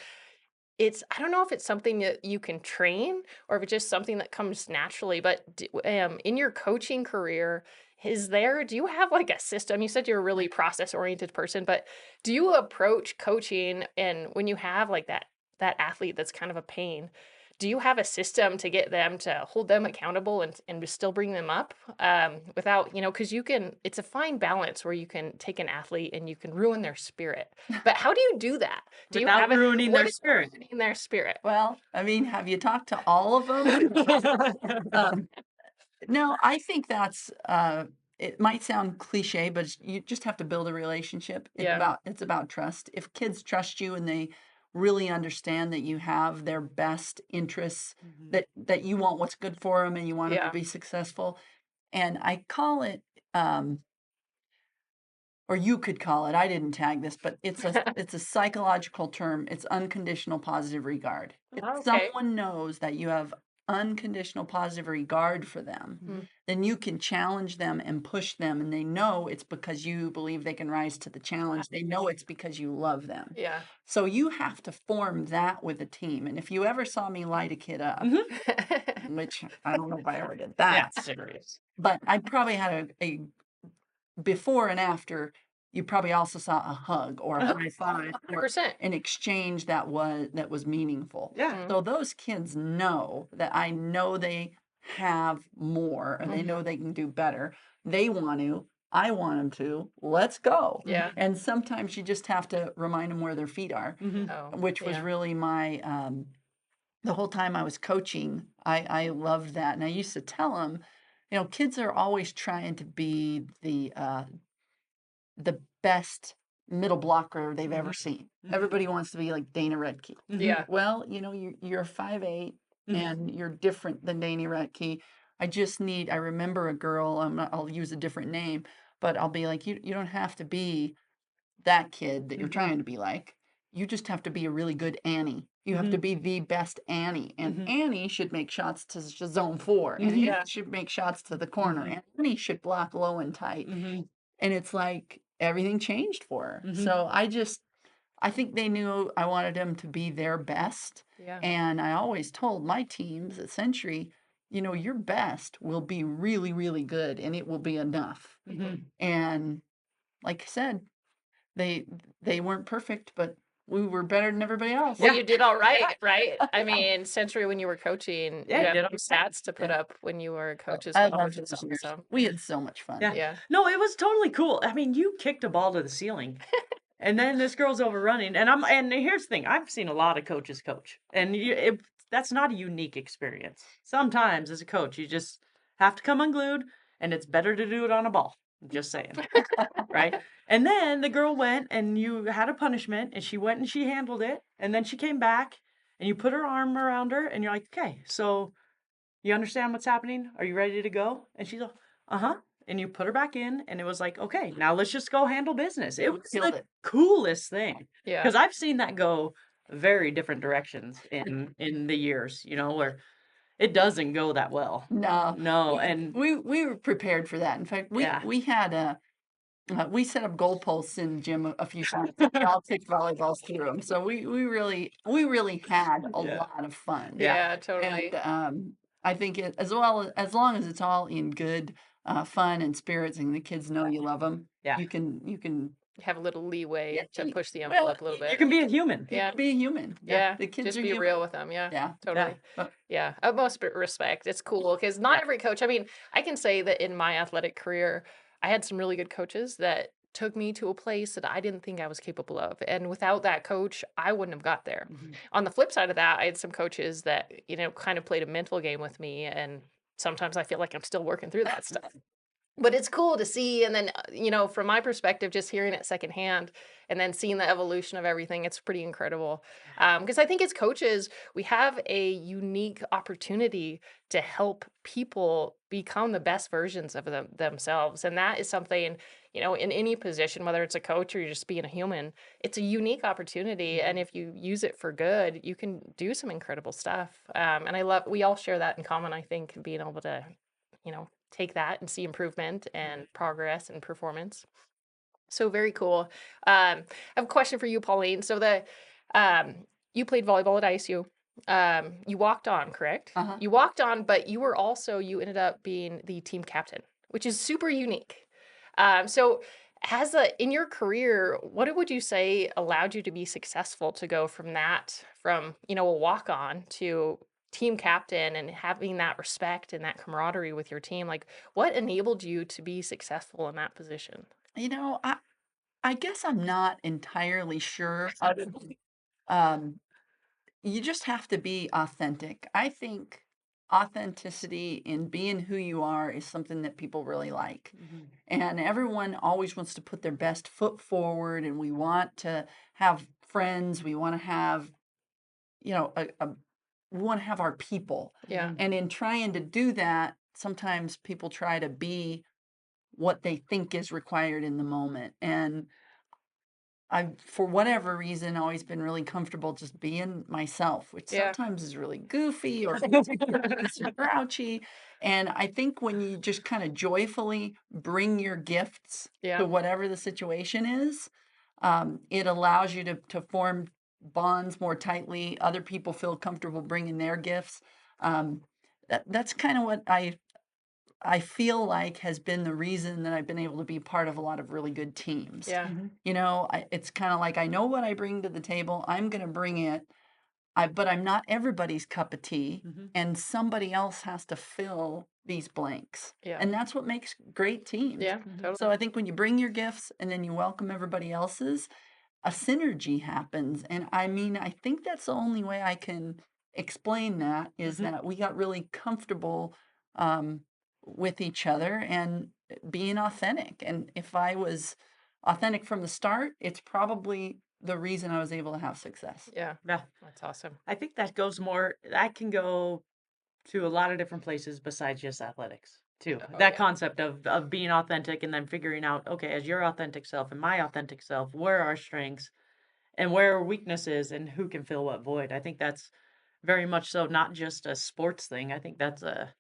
Speaker 2: I don't know if it's something that you can train or if it's just something that comes naturally, but in your coaching career, do you have like a system? You said you're a really process oriented person, but do you approach coaching and when you have like that athlete that's kind of a pain, do you have a system to get them to hold them accountable and still bring them up without, because it's a fine balance where you can take an athlete and you can ruin their spirit. But how do you do that? Do you
Speaker 1: Without
Speaker 2: have it?
Speaker 1: ruining
Speaker 2: What
Speaker 1: their
Speaker 2: is
Speaker 1: spirit.
Speaker 2: ruining their spirit?
Speaker 3: Well, I mean, have you talked to all of them? Um, no, I think it might sound cliche, but you just have to build a relationship.
Speaker 2: Yeah.
Speaker 3: It's about trust. If kids trust you and they really understand that you have their best interests,
Speaker 1: Mhm.
Speaker 3: that you want what's good for them and you want them to
Speaker 2: Yeah.
Speaker 3: be successful. And I call it, or you could call it, I didn't tag this, but it's a psychological term. It's unconditional positive regard. If
Speaker 2: Okay.
Speaker 3: someone knows that you have unconditional positive regard for them,
Speaker 2: Mm.
Speaker 3: then you can challenge them and push them, and they know it's because you believe they can rise to the challenge. They know it's because you love them.
Speaker 2: Yeah.
Speaker 3: So you have to form that with a team. And if you ever saw me light a kid up,
Speaker 1: Mhm.
Speaker 3: which I don't know if I ever did
Speaker 1: Yeah,
Speaker 3: that,
Speaker 1: serious.
Speaker 3: but I probably had a before and after, you probably also saw a hug or a high five or
Speaker 2: 100%.
Speaker 3: an exchange that was meaningful.
Speaker 1: Yeah.
Speaker 2: Mm.
Speaker 3: So those kids know that I know they have more or they know they can do better. They want to. I want them to. Let's go.
Speaker 2: Yeah.
Speaker 3: And sometimes you just have to remind them where their feet are,
Speaker 1: Mhm.
Speaker 2: Oh,
Speaker 3: which was
Speaker 2: yeah.
Speaker 3: really my the whole time I was coaching. I loved that, and I used to tell them, kids are always trying to be the best middle blocker they've ever
Speaker 1: Mhm.
Speaker 3: seen.
Speaker 1: Mhm.
Speaker 3: Everybody wants to be like Dana Redkey.
Speaker 1: Mhm.
Speaker 2: Yeah.
Speaker 3: Well, you're 5'8"
Speaker 1: Mhm.
Speaker 3: and you're different than Dana Redkey. I remember a girl, I'll use a different name, but I'll be like, you don't have to be that kid that you're
Speaker 1: Mhm.
Speaker 3: trying to be like. You just have to be a really good Annie. You have to
Speaker 1: Mhm.
Speaker 3: be the best Annie. And
Speaker 1: Mhm.
Speaker 3: Annie should make shots to zone 4. And
Speaker 1: Mhm.
Speaker 3: Annie
Speaker 2: Yeah.
Speaker 3: should make shots to the corner.
Speaker 1: Mhm.
Speaker 3: And Annie should block low and tight.
Speaker 1: Mhm.
Speaker 3: And it's like everything changed for her.
Speaker 1: Mhm.
Speaker 3: So I think they knew I wanted them to be their best.
Speaker 2: Yeah.
Speaker 3: And I always told my teams at Century, your best will be really, really good and it will be enough.
Speaker 1: Mhm.
Speaker 3: And like I said, they they weren't perfect, but we were better than everybody else.
Speaker 2: Well,
Speaker 1: Yeah.
Speaker 2: you did all right, right? I mean, Century, when you were coaching,
Speaker 1: Yeah,
Speaker 2: you
Speaker 1: you
Speaker 2: have
Speaker 1: did
Speaker 2: some
Speaker 1: okay.
Speaker 2: stats to put
Speaker 3: Yeah.
Speaker 2: up when you were a coach as
Speaker 3: I
Speaker 2: well,
Speaker 3: loved
Speaker 2: which is
Speaker 3: those years.
Speaker 2: awesome.
Speaker 3: We had so much fun.
Speaker 1: Yeah.
Speaker 2: Yeah.
Speaker 1: No, it was totally cool. I mean, you kicked a ball to the ceiling. And then this girl's overrunning, and here's the thing, I've seen a lot of coaches coach, and that's not a unique experience. Sometimes as a coach, you just have to come unglued, and it's better to do it on a ball. Just saying, right? And then the girl went, and you had a punishment, and she went and she handled it, and then she came back, and you put her arm around her, and you're like, okay, so you understand what's happening? Are you ready to go? And she's like, uh-huh. And you put her back in, and it was like, okay, now let's just go handle business. It was
Speaker 3: Killed
Speaker 1: the
Speaker 3: it.
Speaker 1: coolest thing
Speaker 2: Yeah.
Speaker 1: because I've seen that go very different directions in the years, where it doesn't go that well.
Speaker 3: No,
Speaker 1: No, and
Speaker 3: we were prepared for that. In fact,
Speaker 1: yeah,
Speaker 3: we had we set up goalposts in the gym a few times. We all kicked volleyballs through them. So we really had a
Speaker 1: yeah,
Speaker 3: lot of fun.
Speaker 1: yeah,
Speaker 2: Yeah,
Speaker 3: And
Speaker 2: totally.
Speaker 3: I think as long as it's all in good fun and spirits, and the kids know you love them,
Speaker 1: yeah.
Speaker 3: you can
Speaker 2: Have a little leeway to
Speaker 3: y-
Speaker 2: push the
Speaker 3: well,
Speaker 2: envelope a little
Speaker 1: You
Speaker 2: bit.
Speaker 1: can be a human.
Speaker 2: Yeah.
Speaker 3: be a human.
Speaker 1: Yeah,
Speaker 2: Yeah.
Speaker 3: The kids
Speaker 2: Just
Speaker 3: are
Speaker 2: be
Speaker 3: human.
Speaker 2: real with them. Yeah.
Speaker 3: Yeah.
Speaker 1: yeah.
Speaker 2: Totally.
Speaker 3: But
Speaker 2: Yeah. Utmost respect. It's cool because not every coach, I mean, I can say that in my athletic career, I had some really good coaches that took me to a place that I didn't think I was capable of. And without that coach, I wouldn't have got there.
Speaker 1: Mhm.
Speaker 2: On the flip side of that, I had some coaches that, kind of played a mental game with me. And sometimes I feel like I'm still working through that stuff. But it's cool to see, and then, from my perspective, just hearing it secondhand and then seeing the evolution of everything, it's pretty incredible. Because I think as coaches, we have a unique opportunity to help people become the best versions of themselves, and that is something, in any position, whether it's a coach or you're just being a human, it's a unique opportunity, and
Speaker 1: Mhm.
Speaker 2: if you use it for good, you can do some incredible stuff. And we all share that in common, I think, being able to, take that and see improvement and progress and performance. So very cool. I have a question for you, Pauline. So you played volleyball at ISU. You walked on, correct?
Speaker 3: Uh-huh.
Speaker 2: You walked on, but you ended up being the team captain, which is super unique. So in your career, what would you say allowed you to be successful to go from a walk on to team captain and having that respect and that camaraderie with your team? Like, what enabled you to be successful in that position?
Speaker 3: You know, I guess I'm not entirely sure other than, um, you just have to be authentic. I think authenticity in being who you are is something that people really like.
Speaker 1: Mhm.
Speaker 3: And everyone always wants to put their best foot forward, and we want to have friends. We want to have, we want to have our people.
Speaker 2: Yeah.
Speaker 1: Mhm.
Speaker 3: And in trying to do that, sometimes people try to be what they think is required in the moment. And I've, for whatever reason, always been really comfortable just being myself, which
Speaker 2: Yeah.
Speaker 3: sometimes is really goofy or ridiculous or grouchy. And I think when you just kind of joyfully bring your gifts to
Speaker 2: Yeah.
Speaker 3: whatever the situation is, it allows you to form bonds more tightly. Other people feel comfortable bringing their gifts. Um, that's kind of what I feel like has been the reason that I've been able to be part of a lot of really good teams.
Speaker 2: Yeah.
Speaker 1: Mhm.
Speaker 3: It's kind of like I know what I bring to the table. I'm going to bring it. But I'm not everybody's cup of tea,
Speaker 1: Mhm.
Speaker 3: and somebody else has to fill these blanks.
Speaker 2: Yeah.
Speaker 3: And that's what makes great teams.
Speaker 2: Yeah.
Speaker 1: Mhm.
Speaker 3: So
Speaker 2: Totally.
Speaker 3: I think when you bring your gifts and then you welcome everybody else's, a synergy happens. And I mean, I think that's the only way I can explain that is
Speaker 1: Mhm.
Speaker 3: that we got really comfortable um, with each other and being authentic. And if I was authentic from the start, it's probably the reason I was able to have success.
Speaker 2: Yeah.
Speaker 1: Yeah.
Speaker 2: That's awesome.
Speaker 1: I think that can go to a lot of different places besides just athletics too.
Speaker 2: Oh
Speaker 1: That
Speaker 2: yeah.
Speaker 1: concept of being authentic and then figuring out, okay, as your authentic self and my authentic self, where are our strengths and where are weaknesses and who can fill what void. I think that's very much so not just a sports thing. I think that's a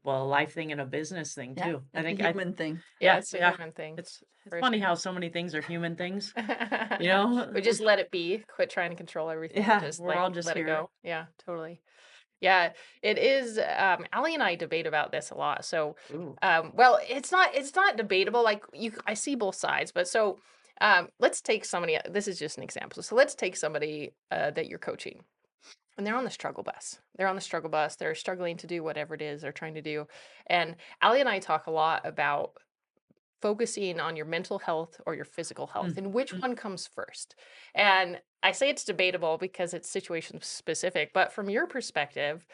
Speaker 1: life thing and a business thing
Speaker 3: Yeah,
Speaker 1: too. I
Speaker 3: it's a
Speaker 1: think
Speaker 3: human thing.
Speaker 2: Yeah,
Speaker 1: yeah,
Speaker 2: it's a
Speaker 1: yeah.
Speaker 2: human thing
Speaker 1: It's
Speaker 2: for
Speaker 1: funny
Speaker 2: sure.
Speaker 1: how so many things are human things, you know?
Speaker 2: But just let it be. Quit trying to control everything and
Speaker 1: Yeah,
Speaker 2: just
Speaker 1: we're all just
Speaker 2: let it
Speaker 1: here.
Speaker 2: go. Yeah, totally. Yeah, it is. Allie and I debate about this a lot. So,
Speaker 1: Ooh.
Speaker 2: well, it's not debatable. Like I see both sides, but so let's take somebody. This is just an example. So let's take somebody that you're coaching, and they're on the struggle bus. They're on the struggle bus. They're struggling to do whatever it is they're trying to do, and Allie and I talk a lot about focusing on your mental health or your physical health
Speaker 1: Mm,
Speaker 2: and which
Speaker 1: mm,
Speaker 2: one comes first. And I say it's debatable because it's situation specific, but from your perspective,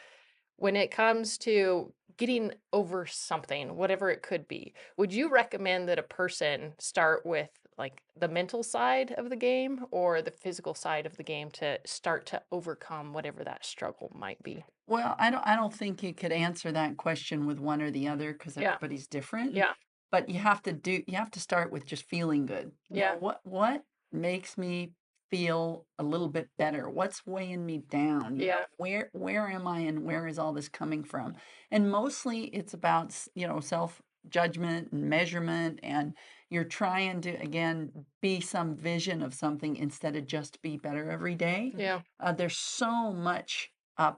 Speaker 2: when it comes to getting over something, whatever it could be, would you recommend that a person start with like the mental side of the game or the physical side of the game to start to overcome whatever that struggle might be?
Speaker 3: Well, I don't think you could answer that question with one or the other because
Speaker 2: Yeah.
Speaker 3: everybody's different.
Speaker 1: mm,
Speaker 2: Yeah.
Speaker 3: But you have to start with just feeling good.
Speaker 2: Yeah.
Speaker 3: What makes me feel a little bit better? What's weighing me down?
Speaker 2: Yeah.
Speaker 3: Where am I and where is all this coming from? And mostly it's about, self judgment and measurement, and you're trying to again be some vision of something instead of just be better every day.
Speaker 1: mhm,
Speaker 2: Yeah.
Speaker 3: There's so much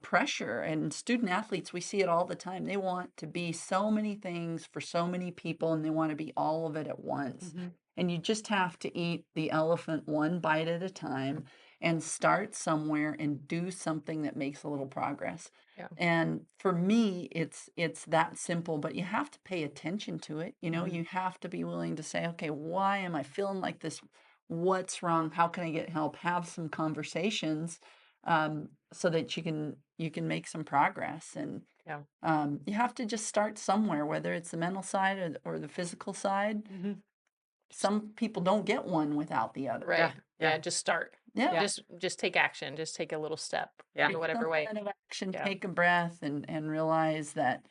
Speaker 3: pressure, and student athletes, we see it all the time. They want to be so many things for so many people, and they want to be all of it at once.
Speaker 1: mhm,
Speaker 3: And you just have to eat the elephant one bite at a time and start somewhere and do something that makes a little progress.
Speaker 2: Yeah.
Speaker 3: And for me, it's that simple, but you have to pay attention to it.
Speaker 1: mhm,
Speaker 3: You have to be willing to say, okay, why am I feeling like this? What's wrong? How can I get help? Have some conversations, so that you can make some progress. And
Speaker 2: Yeah.
Speaker 3: you have to just start somewhere, whether it's the mental side or the physical side.
Speaker 1: Mhm.
Speaker 3: Some people don't get one without the other.
Speaker 1: Yeah,
Speaker 2: Right.
Speaker 1: yeah,
Speaker 2: Yeah, just start.
Speaker 3: Yeah.
Speaker 1: yeah,
Speaker 2: Just take action. Just take a little step
Speaker 1: yeah.
Speaker 2: in
Speaker 3: Take
Speaker 2: whatever
Speaker 3: some
Speaker 2: way.
Speaker 3: kind of action,
Speaker 2: Yeah.
Speaker 3: take a breath, and realize that,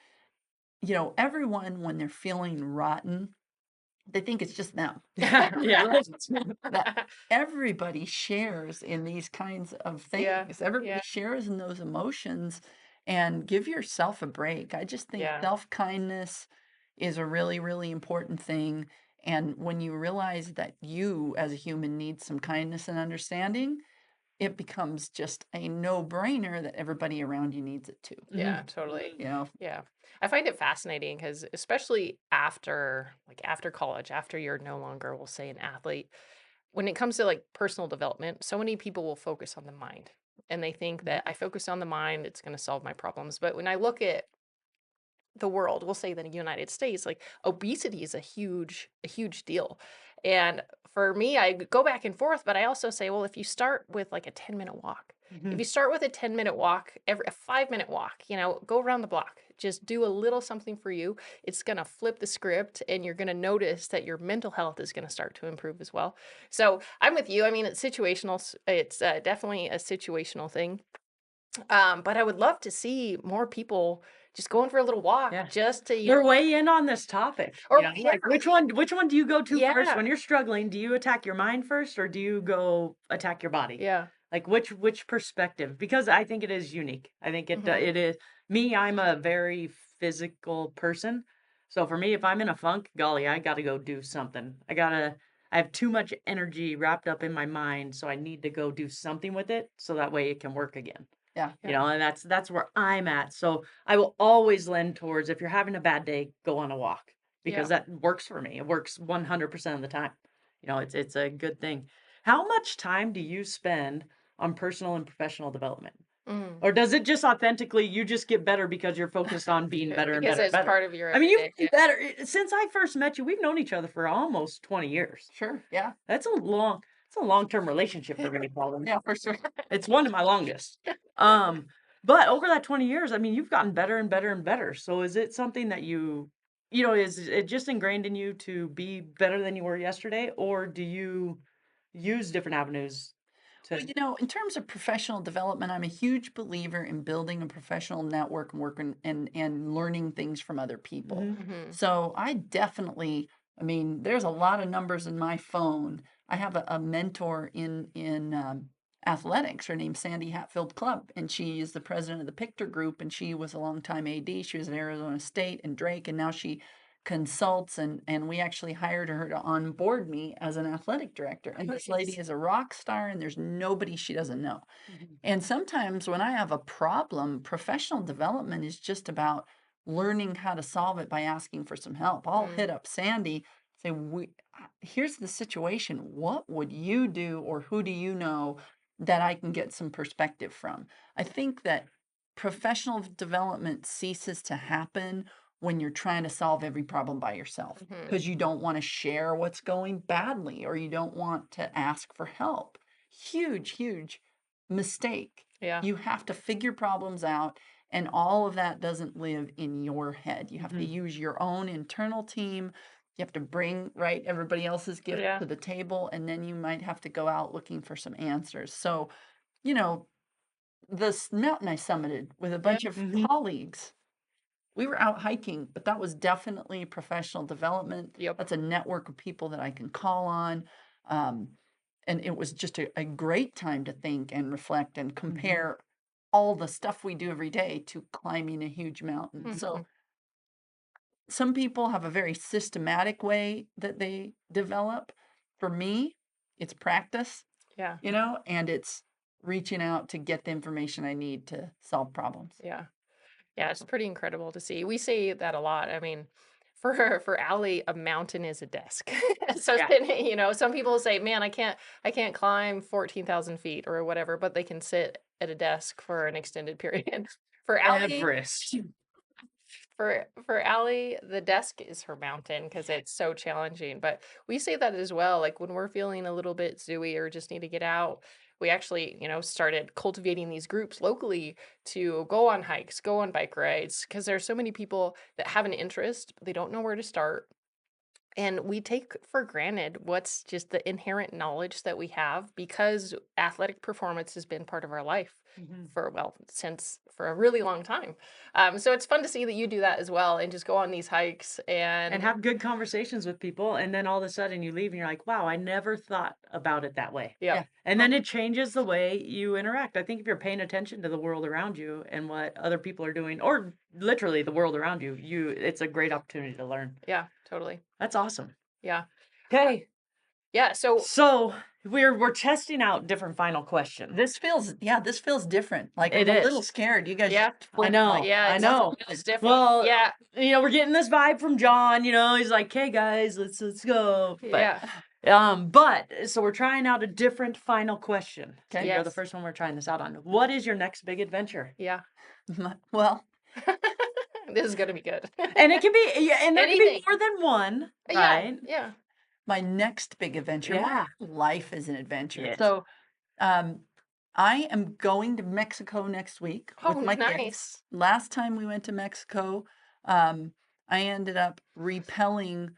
Speaker 3: everyone, when they're feeling rotten, they think it's just them.
Speaker 1: Yeah.
Speaker 3: That everybody shares in these kinds of
Speaker 2: Yeah.
Speaker 3: things. Everybody
Speaker 2: Yeah.
Speaker 3: shares in those emotions, and give yourself a break. I just think
Speaker 2: Yeah.
Speaker 3: self-kindness is a really, really important thing. And when you realize that you as a human need some kindness and understanding, it becomes just a no-brainer that everybody around you needs it too.
Speaker 2: Yeah,
Speaker 1: Mhm.
Speaker 2: totally.
Speaker 3: You know,
Speaker 2: Yeah. I find it fascinating because especially after college, after you're no longer, we'll say, an athlete, when it comes to like personal development, so many people will focus on the mind. And they think
Speaker 1: Mhm.
Speaker 2: that I focus on the mind, it's going to solve my problems. But when I look at the world, we'll say the United States, like obesity is a huge deal. And for me, I go back and forth, but I also say, well, if you start with like a 10-minute walk, if
Speaker 1: Mhm.
Speaker 2: you start with a 10-minute walk, every a 5-minute walk, go around the block, just do a little something for you. It's going to flip the script and you're going to notice that your mental health is going to start to improve as well. So I'm with you. I mean, it's situational. It's definitely a situational thing. But I would love to see more people just going for a little walk
Speaker 1: Yeah.
Speaker 2: just to,
Speaker 1: We're way in on this topic,
Speaker 2: or yeah,
Speaker 1: like which one do you go to first
Speaker 2: yeah,
Speaker 1: when you're struggling? Do you attack your mind first or do you go attack your body?
Speaker 2: yeah.
Speaker 1: Like which perspective? Because I think it is unique. I think
Speaker 2: Mhm.
Speaker 1: it is me, I'm a very physical person. So for me, if I'm in a funk, golly, I got to go do something. I have too much energy wrapped up in my mind, so I need to go do something with it so that way it can work again.
Speaker 3: yeah.
Speaker 2: Yeah.
Speaker 1: And that's where I'm at. So I will always lend towards if you're having a bad day, go on a walk because
Speaker 2: Yeah.
Speaker 1: that works for me. It works 100% of the time. It's a good thing. How much time do you spend on personal and professional development?
Speaker 2: Mm.
Speaker 1: Or does it just authentically you just get better because you're focused on being better and
Speaker 2: Because
Speaker 1: better and
Speaker 2: it's
Speaker 1: better?
Speaker 2: part of your
Speaker 1: I mean, you've
Speaker 2: everyday.
Speaker 1: been better since I first met you. We've known each other for almost 20 years.
Speaker 3: Sure. Yeah.
Speaker 1: It's a long-term relationship for me, Pauline.
Speaker 3: Yeah, for sure.
Speaker 1: It's one of my longest. Um, but over that 20 years, I mean, you've gotten better and better and better. So is it something that is it just ingrained in you to be better than you were yesterday, or do you use different avenues
Speaker 3: Well,
Speaker 1: to
Speaker 3: in terms of professional development, I'm a huge believer in building a professional network and working and learning things from other people.
Speaker 1: Mhm.
Speaker 2: Mhm.
Speaker 3: So I definitely, I mean, there's a lot of numbers in my phone. I have a mentor in athletics. Her name's Sandy Hatfield Clubb, and she is the president of the Pictor Group, and she was a longtime AD. She was at Arizona State and Drake, and now she consults, and we actually hired her to onboard me as an athletic director. And this lady
Speaker 2: Nice.
Speaker 3: is a rock star, and there's nobody she doesn't know.
Speaker 1: Mhm.
Speaker 3: And sometimes when I have a problem, professional development is just about learning how to solve it by asking for some help. I'll
Speaker 2: Mm.
Speaker 3: hit up Sandy, say, here's the situation. What would you do, or who do you know that I can get some perspective from? I think that professional development ceases to happen when you're trying to solve every problem by yourself
Speaker 2: Mhm.
Speaker 3: because you don't want to share what's going badly or you don't want to ask for help. Huge, huge mistake.
Speaker 2: Yeah.
Speaker 3: You have to figure problems out, and all of that doesn't live in your head. You have to
Speaker 1: Mhm.
Speaker 3: use your own internal team. You have to bring, right, everybody else's gift
Speaker 2: Yeah.
Speaker 3: to the table, and then you might have to go out looking for some answers. So, you know, this mountain I summited with a
Speaker 2: Yeah.
Speaker 3: bunch of
Speaker 1: Mhm.
Speaker 3: colleagues, we were out hiking, but that was definitely professional development.
Speaker 2: Yep.
Speaker 3: That's a network of people that I can call on. Um, and it was just a great time to think and reflect and
Speaker 1: Mhm.
Speaker 3: compare all the stuff we do every day to climbing a huge mountain. So
Speaker 2: Mhm.
Speaker 3: some people have a very systematic way that they develop. For me, it's practice,
Speaker 2: Yeah.
Speaker 3: and it's reaching out to get the information I need to solve problems.
Speaker 2: Yeah. Yeah, it's pretty incredible to see. We say that a lot. I mean, for Allie, a mountain is a desk. So
Speaker 1: Yeah.
Speaker 2: then, some people say, "Man, I can't climb 14,000 feet or whatever," but they can sit at a desk for an extended period. For Allie,
Speaker 1: Everest.
Speaker 2: for Allie, the desk is her mountain because it's so challenging. But we say that as well. Like when we're feeling a little bit zooey or just need to get out, we actually, started cultivating these groups locally to go on hikes, go on bike rides, because there's so many people that have an interest, but they don't know where to start. And we take for granted what's just the inherent knowledge that we have because athletic performance has been part of our life
Speaker 1: Mhm.
Speaker 2: for a really long time. So it's fun to see that you do that as well and just go on these hikes
Speaker 1: And
Speaker 2: and
Speaker 1: have good conversations with people, and then all of a sudden you leave and you're like, "Wow, I never thought about it that way."
Speaker 2: yeah,
Speaker 3: Yeah.
Speaker 1: And then it changes the way you interact. I think if you're paying attention to the world around you and what other people are doing, or literally the world around you, it's a great opportunity to learn.
Speaker 2: yeah, totally.
Speaker 1: That's awesome.
Speaker 2: Yeah.
Speaker 1: Okay,
Speaker 2: Yeah. So
Speaker 1: so we're testing out different final questions.
Speaker 3: This feels different. Like,
Speaker 1: It
Speaker 3: I'm a little
Speaker 1: is.
Speaker 3: scared. You guys
Speaker 2: yeah,
Speaker 1: I know.
Speaker 2: yeah,
Speaker 1: I
Speaker 2: it's,
Speaker 1: know.
Speaker 2: it's different.
Speaker 1: Well,
Speaker 2: Yeah.
Speaker 1: we're getting this vibe from John. He's like, "Hey guys, let's go."
Speaker 2: Yeah.
Speaker 1: But so we're trying out a different final question. So
Speaker 3: Okay.
Speaker 1: you're the
Speaker 2: Yes.
Speaker 1: first one we're trying this out on. What is your next big adventure?
Speaker 2: Yeah.
Speaker 3: Well,
Speaker 2: This is going to be good.
Speaker 1: And it can be, yeah, and there can be
Speaker 2: Anything.
Speaker 1: more than one,
Speaker 2: Yeah.
Speaker 1: right?
Speaker 2: Yeah.
Speaker 3: my next big adventure,
Speaker 1: Yeah.
Speaker 3: my life is an adventure.
Speaker 1: Yes.
Speaker 3: So, I am going to Mexico next week with
Speaker 2: Oh,
Speaker 3: my kids.
Speaker 2: nice.
Speaker 3: Last time we went to Mexico, I ended up rappelling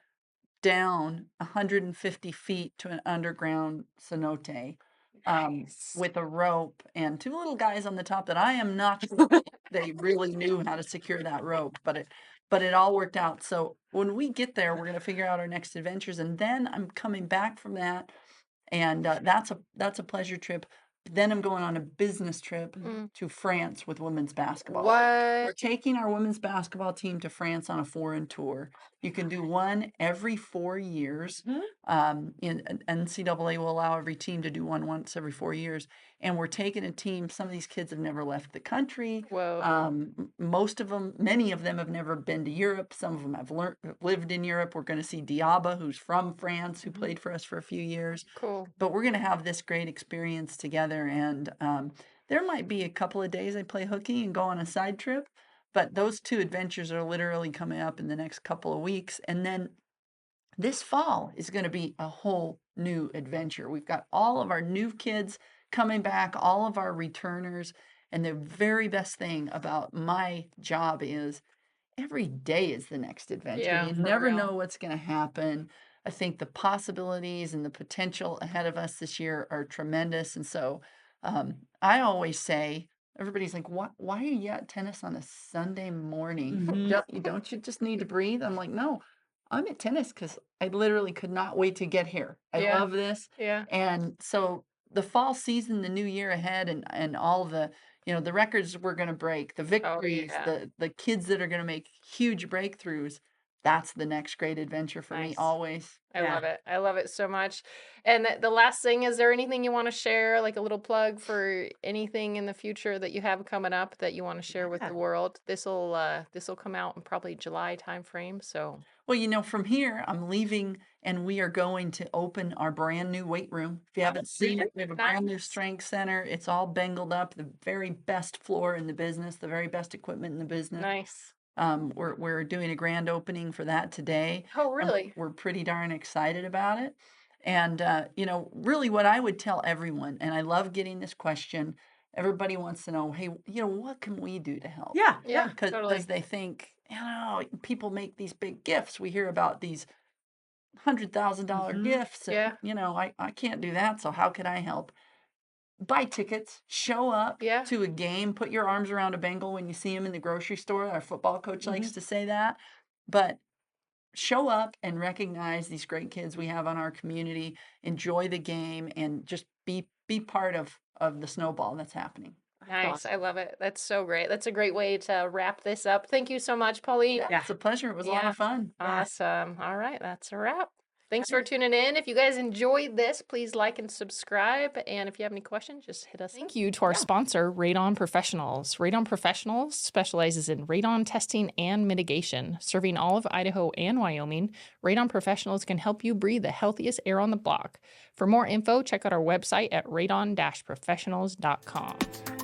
Speaker 3: down 150 feet to an underground cenote
Speaker 2: Nice.
Speaker 3: with a rope and two little guys on the top that I am not sure they really knew how to secure that rope, but it all worked out. So when we get there, we're going to figure out our next adventures, and then I'm coming back from that, and that's a pleasure trip. Then I'm going on a business trip
Speaker 2: Mm.
Speaker 3: to France with women's basketball. We're
Speaker 2: What?
Speaker 3: taking our women's basketball team to France on a foreign tour. You can do one every 4 years.
Speaker 1: Mhm.
Speaker 3: NCAA will allow every team to do one once every 4 years. And we're taking a team. Some of these kids have never left the country.
Speaker 2: Whoa.
Speaker 3: Many of them have never been to Europe. Some of them have lived in Europe. We're going to see Diaba, who's from France, who
Speaker 1: Mhm.
Speaker 3: played for us for a few years.
Speaker 2: Cool.
Speaker 3: But we're going to have this great experience together. And there might be a couple of days I play hooky and go on a side trip. But those two adventures are literally coming up in the next couple of weeks. And then this fall is going to be a whole new adventure. We've got all of our new kids coming back, all of our returners. And the very best thing about my job is every day is the next adventure.
Speaker 2: Yeah,
Speaker 3: You
Speaker 2: for
Speaker 3: never
Speaker 2: real.
Speaker 3: know what's going to happen. I think the possibilities and the potential ahead of us this year are tremendous. And so I always say, everybody's like, why are you at tennis on a Sunday morning?
Speaker 1: Mhm.
Speaker 3: Don't you just need to breathe? I'm like, no, I'm at tennis because I literally could not wait to get here. I
Speaker 2: Yeah.
Speaker 3: love this.
Speaker 2: Yeah.
Speaker 3: And so the fall season, the new year ahead, and all the the records we're going to break, the victories,
Speaker 2: yeah.
Speaker 3: the kids that are going to make huge breakthroughs. That's the next great adventure for me
Speaker 2: Nice.
Speaker 3: always.
Speaker 2: I
Speaker 1: Yeah.
Speaker 2: love it. I love it so much. And the last thing, is there anything you want to share, like a little plug for anything in the future that you have coming up that you want to share with
Speaker 1: Yeah.
Speaker 2: the world? This'll come out in probably July timeframe. So
Speaker 3: Well, from here, I'm leaving and we are going to open our brand new weight room. If you haven't seen it, we have a brand new
Speaker 2: nice.
Speaker 3: strength center. It's all bengled up, the very best floor in the business, the very best equipment in the business.
Speaker 2: Nice.
Speaker 3: We're doing a grand opening for that today.
Speaker 2: Oh,
Speaker 3: And
Speaker 2: really?
Speaker 3: we're pretty darn excited about it. And really what I would tell everyone, and I love getting this question, everybody wants to know, hey, what can we do to help?
Speaker 1: Yeah.
Speaker 2: Yeah,
Speaker 1: Yeah.
Speaker 3: Because
Speaker 2: totally.
Speaker 3: they think, people make these big gifts. We hear about these $100,000
Speaker 1: Mhm.
Speaker 3: gifts.
Speaker 2: Yeah.
Speaker 3: And, I can't do that. So how can I help? Buy tickets, show up
Speaker 2: Yeah.
Speaker 3: to a game, put your arms around a Bengal when you see him in the grocery store. Our football coach likes to say that. But show up and recognize these great kids we have on our community, enjoy the game, and just be part of the snowball that's happening.
Speaker 1: That's
Speaker 2: Nice. I
Speaker 1: awesome.
Speaker 2: love it. That's so great. That's a great way to wrap this up. Thank you so much, Pauline.
Speaker 1: Yeah.
Speaker 3: It's a pleasure. It was a lot
Speaker 2: Yeah.
Speaker 3: of fun.
Speaker 1: Yeah.
Speaker 2: Awesome. All right, that's a wrap. Thanks for tuning in. If you guys enjoyed this, please like and subscribe. And if you have any questions, just hit us. Thank you to our sponsor, Radon Professionals. Radon Professionals specializes in radon testing and mitigation. Serving all of Idaho and Wyoming, Radon Professionals can help you breathe the healthiest air on the block. For more info, check out our website at radon-professionals.com.